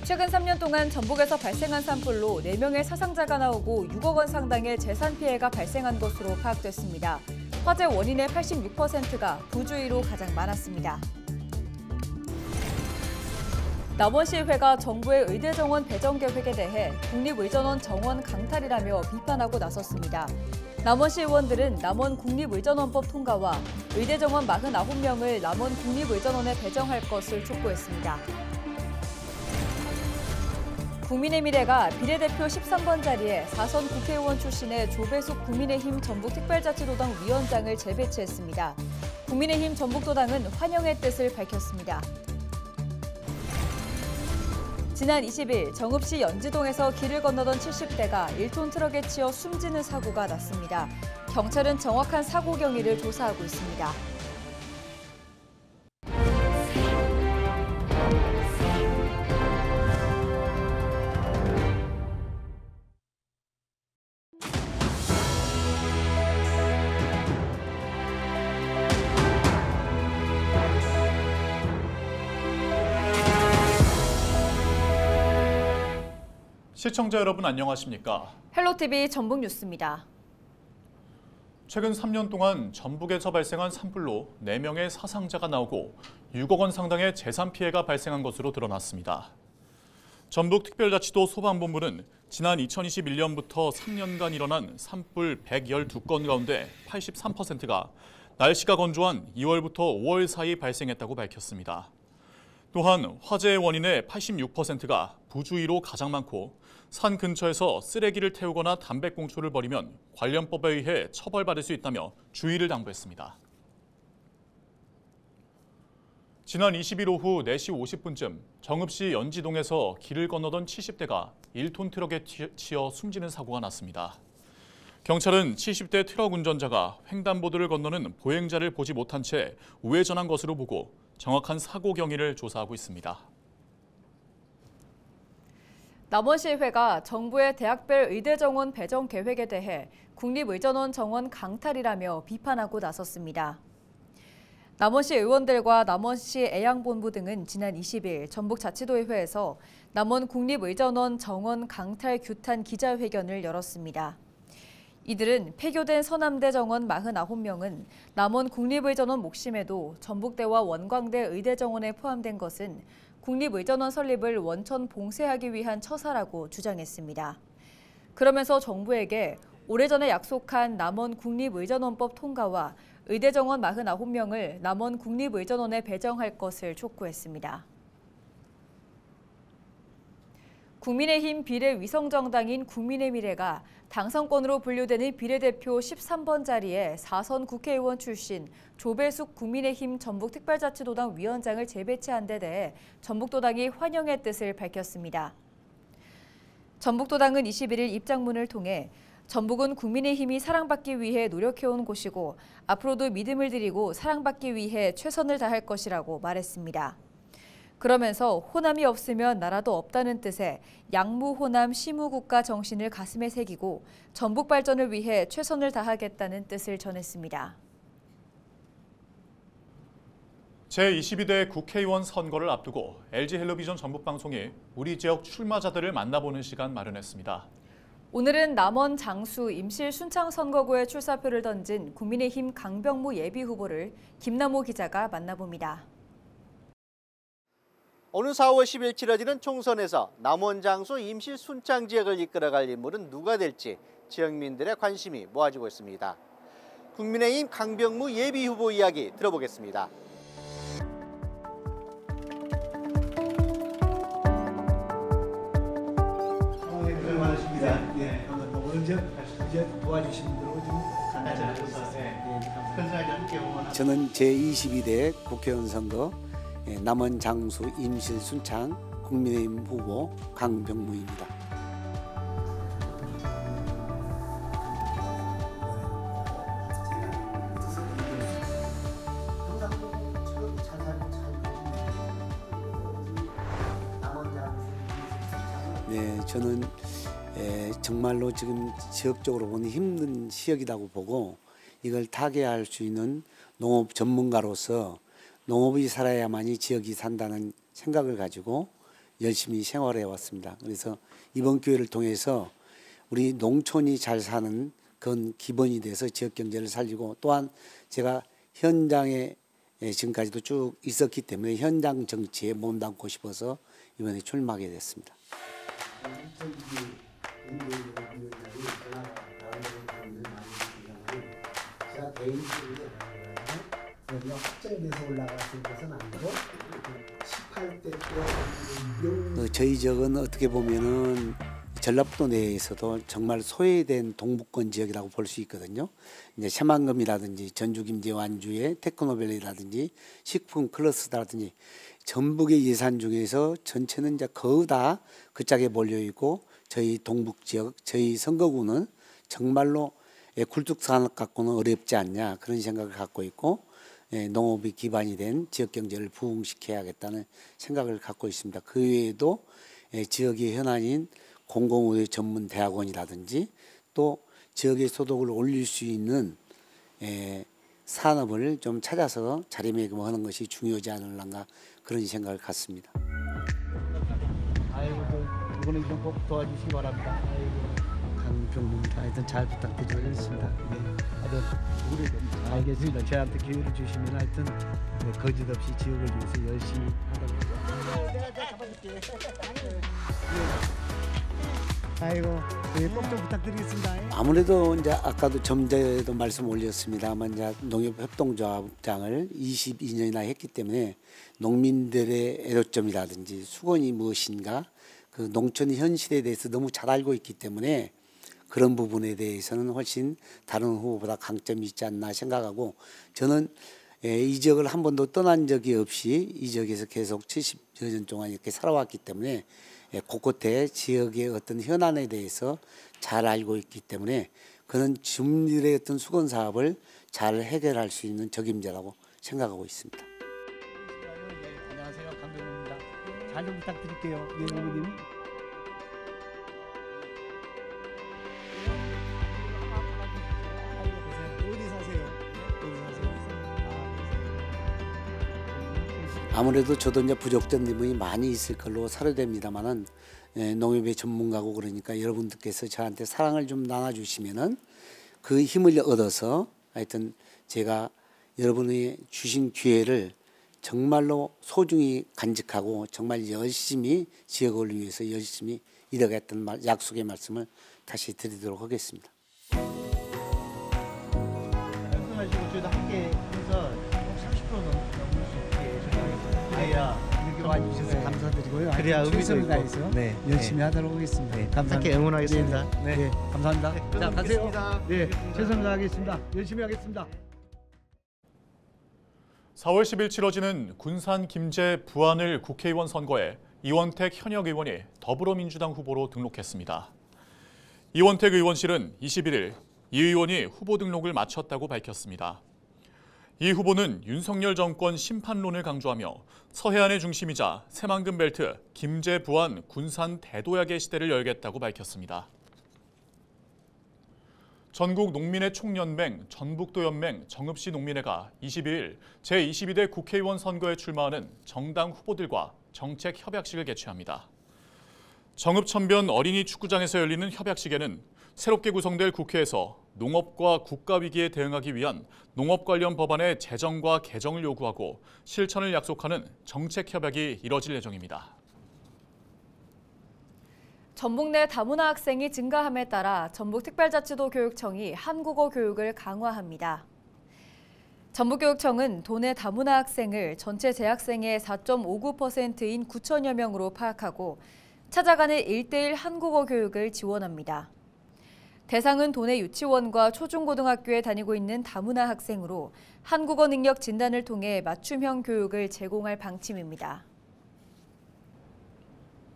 최근 3년 동안 전북에서 발생한 산불로 4명의 사상자가 나오고 6억 원 상당의 재산 피해가 발생한 것으로 파악됐습니다. 화재 원인의 86%가 부주의로 가장 많았습니다. 남원시의회가 정부의 의대 정원 배정 계획에 대해 국립의전원 정원 강탈이라며 비판하고 나섰습니다. 남원시 의원들은 남원 국립의전원법 통과와 의대 정원 49명을 남원 국립의전원에 배정할 것을 촉구했습니다. 국민의 미래가 비례대표 13번 자리에 4선 국회의원 출신의 조배숙 국민의힘 전북특별자치도당 위원장을 재배치했습니다. 국민의힘 전북도당은 환영의 뜻을 밝혔습니다. 지난 20일 정읍시 연지동에서 길을 건너던 70대가 1톤 트럭에 치여 숨지는 사고가 났습니다. 경찰은 정확한 사고 경위를 조사하고 있습니다. 시청자 여러분 안녕하십니까? 헬로티비 전북뉴스입니다. 최근 3년 동안 전북에서 발생한 산불로 4명의 사상자가 나오고 6억 원 상당의 재산 피해가 발생한 것으로 드러났습니다. 전북특별자치도 소방본부는 지난 2021년부터 3년간 일어난 산불 112건 가운데 83%가 날씨가 건조한 2월부터 5월 사이 발생했다고 밝혔습니다. 또한 화재의 원인의 86%가 부주의로 가장 많고 산 근처에서 쓰레기를 태우거나 담배꽁초를 버리면 관련법에 의해 처벌받을 수 있다며 주의를 당부했습니다. 지난 20일 오후 4시 50분쯤 정읍시 연지동에서 길을 건너던 70대가 1톤 트럭에 치여 숨지는 사고가 났습니다. 경찰은 70대 트럭 운전자가 횡단보도를 건너는 보행자를 보지 못한 채 우회전한 것으로 보고 정확한 사고 경위를 조사하고 있습니다. 남원시의회가 정부의 대학별 의대 정원 배정 계획에 대해 국립의전원 정원 강탈이라며 비판하고 나섰습니다. 남원시 의원들과 남원시 애양본부 등은 지난 20일 전북자치도의회에서 남원 국립의전원 정원 강탈 규탄 기자회견을 열었습니다. 이들은 폐교된 서남대 정원 49명은 남원 국립의전원 목심에도 전북대와 원광대 의대 정원에 포함된 것은 국립의전원 설립을 원천 봉쇄하기 위한 처사라고 주장했습니다. 그러면서 정부에게 오래전에 약속한 남원 국립의전원법 통과와 의대 정원 49명을 남원 국립의전원에 배정할 것을 촉구했습니다. 국민의힘 비례위성정당인 국민의 미래가 당선권으로 분류되는 비례대표 13번 자리에 4선 국회의원 출신 조배숙 국민의힘 전북특별자치도당 위원장을 재배치한 데 대해 전북도당이 환영의 뜻을 밝혔습니다. 전북도당은 21일 입장문을 통해 전북은 국민의힘이 사랑받기 위해 노력해온 곳이고 앞으로도 믿음을 드리고 사랑받기 위해 최선을 다할 것이라고 말했습니다. 그러면서 호남이 없으면 나라도 없다는 뜻의 양무호남 시무국가 정신을 가슴에 새기고 전북 발전을 위해 최선을 다하겠다는 뜻을 전했습니다. 제22대 국회의원 선거를 앞두고 LG헬로비전 전북방송이 우리 지역 출마자들을 만나보는 시간 마련했습니다. 오늘은 남원 장수 임실 순창 선거구에 출사표를 던진 국민의힘 강병무 예비후보를 김남호 기자가 만나봅니다. 오는 4월 10일 치러지는 총선에서 남원 장수 임실 순창 지역을 이끌어갈 인물은 누가 될지 지역민들의 관심이 모아지고 있습니다. 국민의힘 강병무 예비후보 이야기 들어보겠습니다. 많으십니다. 예, 먼저 도와주신 분들하고 좀 저는 제22대 국회의원 선거 남원 장수 임실 순창 국민의힘 후보 강병무입니다. 네, 저는 정말로 지금 지역적으로 보니 힘든 지역이라고 보고 이걸 타개할 수 있는 농업 전문가로서 농업이 살아야만이 지역이 산다는 생각을 가지고 열심히 생활해 왔습니다. 그래서 이번 기회를 통해서 우리 농촌이 잘 사는 그건 기본이 돼서 지역 경제를 살리고, 또한 제가 현장에 지금까지도 쭉 있었기 때문에 현장 정치에 몸담고 싶어서 이번에 출마하게 됐습니다. 제가 개인적으로 확정돼서 올라갔을 것은 아니고 18대 때 저희 지역은 어떻게 보면은 전라북도 내에서도 정말 소외된 동북권 지역이라고 볼 수 있거든요. 이제 새만금이라든지 전주, 김제, 완주의 테크노밸리라든지 식품 클러스터라든지 전북의 예산 중에서 전체는 이제 거의 다 그 짝에 몰려 있고, 저희 동북 지역, 저희 선거구는 정말로 굴뚝산업 갖고는 어렵지 않냐, 그런 생각을 갖고 있고, 농업이 기반이 된 지역 경제를 부흥시켜야겠다는 생각을 갖고 있습니다. 그 외에도 지역의 현안인 공공의료 전문 대학원이라든지 또 지역의 소득을 올릴 수 있는 산업을 좀 찾아서 자리매김하는 것이 중요하지 않을런가, 그런 생각을 갖습니다. 아이고, 이거는 좀 꼭 도와주시기 바랍니다. 아이고, 강병무입니다. 하여튼 잘 부탁드리겠습니다. 네. 하여튼 우리 알겠습니다. 저한테 기회를 주시면 하여튼 거짓없이 지역을 위해서 열심히 하도록. 내가 잡아줄게. 아이고, 꼭 좀 부탁드리겠습니다. 아무래도 이제 아까도 좀 전에도 말씀 올렸습니다만, 이제 농협협동조합장을 22년이나 했기 때문에 농민들의 애로점이라든지 수건이 무엇인가, 그 농촌 현실에 대해서 너무 잘 알고 있기 때문에 그런 부분에 대해서는 훨씬 다른 후보보다 강점이 있지 않나 생각하고, 저는 이 지역을 한 번도 떠난 적이 없이 이 지역에서 계속 70여 년 동안 이렇게 살아왔기 때문에 곳곳에 지역의 어떤 현안에 대해서 잘 알고 있기 때문에 그런 주민들의 어떤 수건 사업을 잘 해결할 수 있는 적임자라고 생각하고 있습니다. 안녕하세요, 강병무입니다. 잘 좀 부탁드릴게요. 네, 어머님. 어디 사세요? 아무래도 저도 이제 부족된 부분이 많이 있을 걸로 사료됩니다만은, 농협의 전문가고 그러니까 여러분들께서 저한테 사랑을 좀 나눠주시면은 그 힘을 얻어서 하여튼 제가 여러분이 주신 기회를 정말로 소중히 간직하고 정말 열심히 지역을 위해서 열심히 일하겠다는 약속의 말씀을 다시 드리도록 하겠습니다. 말씀하시고 저희도 함께 해서 30% 넘을 수 있게 저희가 아이야 이렇게 와주셔서 감사드리고요. 그래야 의미도 최선을 있고. 다해서 네. 열심히 하도록 하겠습니다. 감사합니다. 함께 응원하겠습니다. 네, 네. 감사합니다. 네, 자, 가세요. 뵙겠습니다. 네, 최선을 다하겠습니다. 열심히 하겠습니다. 4월 10일 치러지는 군산 김제 부안을 국회의원 선거에 이원택 현역 의원이 더불어민주당 후보로 등록했습니다. 이원택 의원실은 21일 이 의원이 후보 등록을 마쳤다고 밝혔습니다. 이 후보는 윤석열 정권 심판론을 강조하며 서해안의 중심이자 새만금 벨트, 김제 부안 군산 대도약의 시대를 열겠다고 밝혔습니다. 전국 농민의 총연맹, 전북도연맹, 정읍시 농민회가 22일 제22대 국회의원 선거에 출마하는 정당 후보들과 정책 협약식을 개최합니다. 정읍천변 어린이 축구장에서 열리는 협약식에는 새롭게 구성될 국회에서 농업과 국가위기에 대응하기 위한 농업 관련 법안의 제정과 개정을 요구하고 실천을 약속하는 정책 협약이 이뤄질 예정입니다. 전북 내 다문화 학생이 증가함에 따라 전북특별자치도 교육청이 한국어 교육을 강화합니다. 전북교육청은 도내 다문화 학생을 전체 재학생의 4.59%인 9천여 명으로 파악하고 찾아가는 1:1 한국어 교육을 지원합니다. 대상은 도내 유치원과 초중고등학교에 다니고 있는 다문화 학생으로 한국어 능력 진단을 통해 맞춤형 교육을 제공할 방침입니다.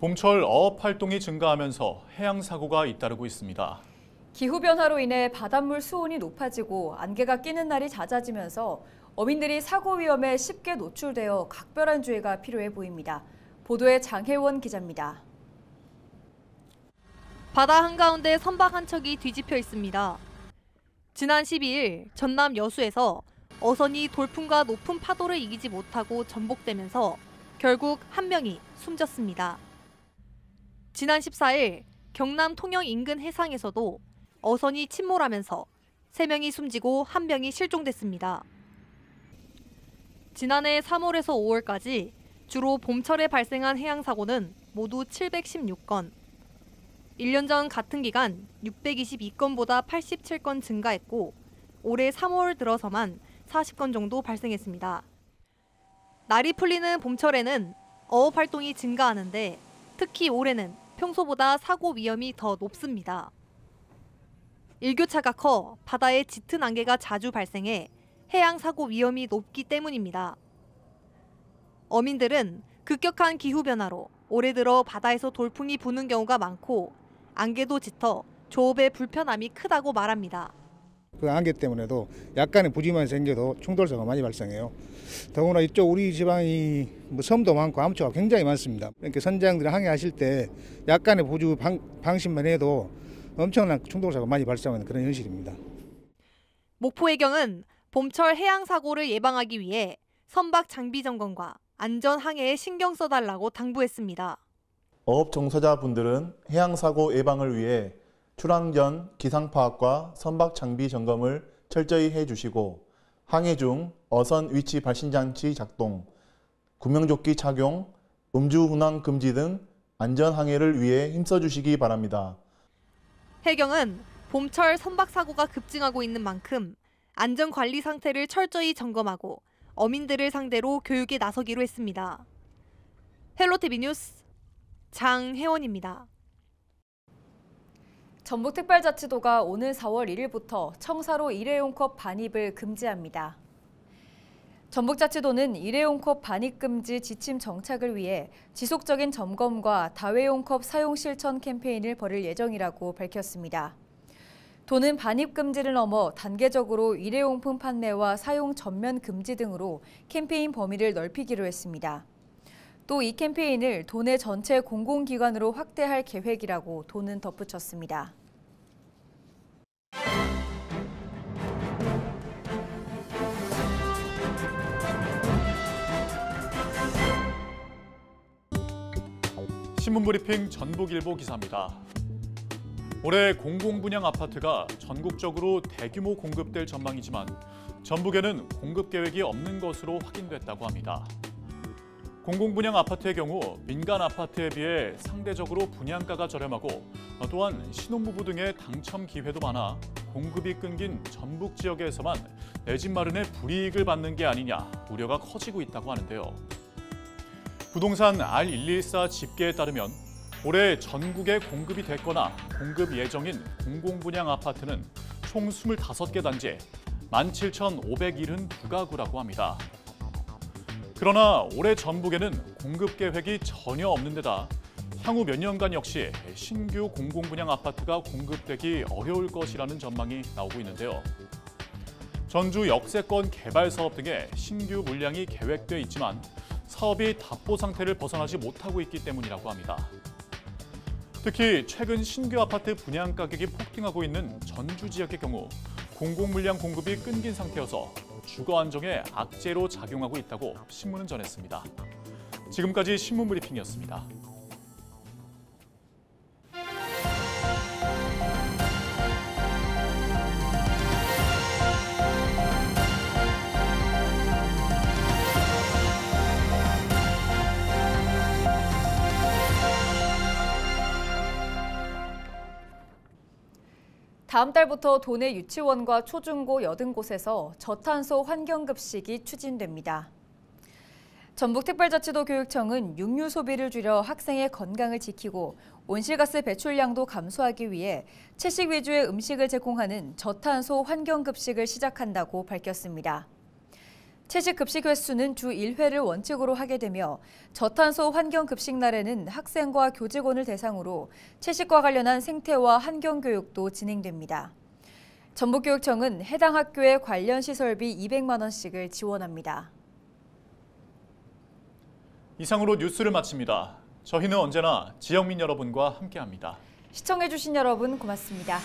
봄철 어업 활동이 증가하면서 해양 사고가 잇따르고 있습니다. 기후변화로 인해 바닷물 수온이 높아지고 안개가 끼는 날이 잦아지면서 어민들이 사고 위험에 쉽게 노출되어 각별한 주의가 필요해 보입니다. 보도에 장혜원 기자입니다. 바다 한가운데 선박 한 척이 뒤집혀 있습니다. 지난 12일 전남 여수에서 어선이 돌풍과 높은 파도를 이기지 못하고 전복되면서 결국 한 명이 숨졌습니다. 지난 14일 경남 통영 인근 해상에서도 어선이 침몰하면서 3명이 숨지고 1명이 실종됐습니다. 지난해 3월에서 5월까지 주로 봄철에 발생한 해양사고는 모두 716건. 1년 전 같은 기간 622건보다 87건 증가했고 올해 3월 들어서만 40건 정도 발생했습니다. 날이 풀리는 봄철에는 어업 활동이 증가하는데 특히 올해는 평소보다 사고 위험이 더 높습니다. 일교차가 커 바다에 짙은 안개가 자주 발생해 해양 사고 위험이 높기 때문입니다. 어민들은 급격한 기후 변화로 올해 들어 바다에서 돌풍이 부는 경우가 많고 안개도 짙어 조업에 불편함이 크다고 말합니다. 그 안개 때문에도 약간의 부지만 생겨도 충돌사가 많이 발생해요. 더구나 이쪽 우리 지방이 섬도 많고 암초가 굉장히 많습니다. 이렇게 선장들이 항해하실 때 약간의 부주 방심만 해도 엄청난 충돌사가 많이 발생하는 그런 현실입니다. 목포해경은 봄철 해양 사고를 예방하기 위해 선박 장비 점검과 안전 항해에 신경 써달라고 당부했습니다. 어업 종사자분들은 해양 사고 예방을 위해 출항 전 기상 파악과 선박 장비 점검을 철저히 해주시고 항해 중 어선 위치 발신 장치 작동, 구명조끼 착용, 음주 운항 금지 등 안전 항해를 위해 힘써주시기 바랍니다. 해경은 봄철 선박 사고가 급증하고 있는 만큼 안전 관리 상태를 철저히 점검하고 어민들을 상대로 교육에 나서기로 했습니다. 헬로티비 뉴스 장혜원입니다. 전북특별자치도가 오늘 4월 1일부터 청사로 일회용컵 반입을 금지합니다. 전북자치도는 일회용컵 반입 금지 지침 정착을 위해 지속적인 점검과 다회용컵 사용 실천 캠페인을 벌일 예정이라고 밝혔습니다. 도는 반입 금지를 넘어 단계적으로 일회용품 판매와 사용 전면 금지 등으로 캠페인 범위를 넓히기로 했습니다. 또 이 캠페인을 도내 전체 공공기관으로 확대할 계획이라고 도는 덧붙였습니다. 신문브리핑 전북일보 기사입니다. 올해 공공분양 아파트가 전국적으로 대규모 공급될 전망이지만 전북에는 공급 계획이 없는 것으로 확인됐다고 합니다. 공공분양 아파트의 경우 민간 아파트에 비해 상대적으로 분양가가 저렴하고 또한 신혼부부 등의 당첨 기회도 많아 공급이 끊긴 전북 지역에서만 내 집 마련에 불이익을 받는 게 아니냐 우려가 커지고 있다고 하는데요. 부동산 R114 집계에 따르면 올해 전국에 공급이 됐거나 공급 예정인 공공분양 아파트는 총 25개 단지에 17,572가구라고 합니다. 그러나 올해 전북에는 공급 계획이 전혀 없는 데다 향후 몇 년간 역시 신규 공공분양 아파트가 공급되기 어려울 것이라는 전망이 나오고 있는데요. 전주 역세권 개발 사업 등의 신규 물량이 계획돼 있지만 사업이 답보 상태를 벗어나지 못하고 있기 때문이라고 합니다. 특히 최근 신규 아파트 분양 가격이 폭등하고 있는 전주 지역의 경우 공공물량 공급이 끊긴 상태여서 주거 안정에 악재로 작용하고 있다고 신문은 전했습니다. 지금까지 신문브리핑이었습니다. 다음 달부터 도내 유치원과 초중고 여든 곳에서 저탄소 환경급식이 추진됩니다. 전북특별자치도 교육청은 육류 소비를 줄여 학생의 건강을 지키고 온실가스 배출량도 감소하기 위해 채식 위주의 음식을 제공하는 저탄소 환경급식을 시작한다고 밝혔습니다. 채식 급식 횟수는 주 1회를 원칙으로 하게 되며 저탄소 환경급식 날에는 학생과 교직원을 대상으로 채식과 관련한 생태와 환경교육도 진행됩니다. 전북교육청은 해당 학교에 관련 시설비 200만 원씩을 지원합니다. 이상으로 뉴스를 마칩니다. 저희는 언제나 지역민 여러분과 함께합니다. 시청해주신 여러분 고맙습니다.